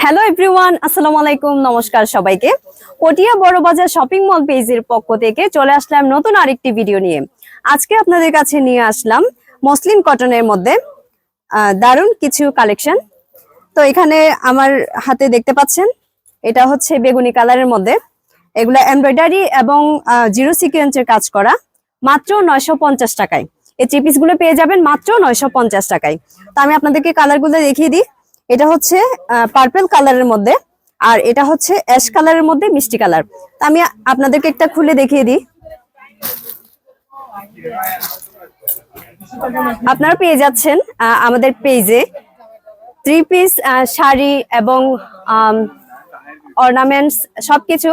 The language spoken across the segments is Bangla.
হ্যালো এভরিওয়ান, আসসালামু আলাইকুম। নমস্কার সবাইকে। পটিয়া বড়বাজার শপিং মল পেজের পক্ষ থেকে চলে আসলাম নতুন আরেকটি ভিডিও নিয়ে। আজকে আপনাদের কাছে নিয়ে আসলাম মসলিন কটনের মধ্যে দারুণ কিছু কালেকশন। তো এখানে আমার হাতে দেখতে পাচ্ছেন, এটা হচ্ছে বেগুনি কালারের মধ্যে। এগুলা এমব্রয়ডারি এবং জিরো সিকোয়েন্সের কাজ করা, মাত্র 950 টাকায়। এই থ্রি পিস গুলো পেয়ে যাবেন মাত্র 950 টাকায়। তো আমি আপনাদেরকে কালারগুলো দেখিয়ে দিই। এটা হচ্ছে পার্পল কালারের মধ্যে, আর এটা হচ্ছে অ্যাশ কালারের মধ্যে মিষ্টি কালার। তো আমি আপনাদেরকে একটা খুলে দেখিয়ে দিই। আপনারা পেয়ে যাচ্ছেন আমাদের পেজে থ্রি পিস, শাড়ি এবং অর্নামেন্টস সবকিছু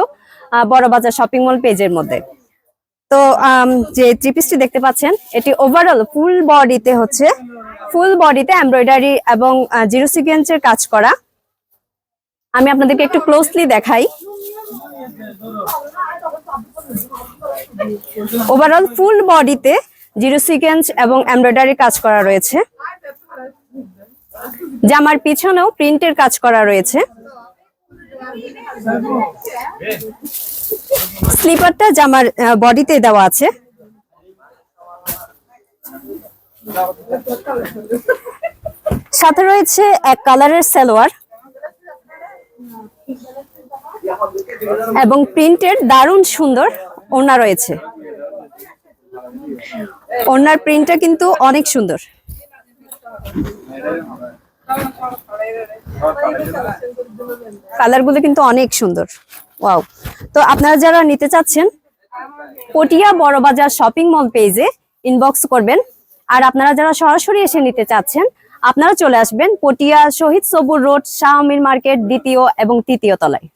বড়বাজার শপিং মল পেজের মধ্যে। তো যে থ্রি পিসটি দেখতে পাচ্ছেন, এটি ওভারঅল ফুল বডিতে এমব্রয়ডারি এবং জিরো সিকোয়েন্সের কাজ করা। আমি আপনাদেরকে একটু ক্লোজলি দেখাই। ওভারঅল ফুল বডিতে জিরো সিকোয়েন্স এবং এমব্রয়ডারি কাজ করা রয়েছে। জামার পিছনেও প্রিন্টের কাজ করা রয়েছে। স্লিপারটা জামার বডিতে দেওয়া আছে। সাথে রয়েছে এক কালারের সালোয়ার এবং প্রিন্টের দারুণ সুন্দর ওড়না রয়েছে। ওড়নার প্রিন্টটা কিন্তু অনেক সুন্দর। কালারগুলো কিন্তু অনেক সুন্দর। ওয়াও! তো আপনারা যারা নিতে চাচ্ছেন, পটিয়া বড়বাজার শপিং মল পেজে ইনবক্স করবেন। আর আপনারা যারা সরাসরি এসে নিতে চাচ্ছেন, আপনারা চলে আসবেন পটিয়া শহীদ সবুর রোড, শাহ আমির মার্কেট, দ্বিতীয় এবং তৃতীয় তলায়।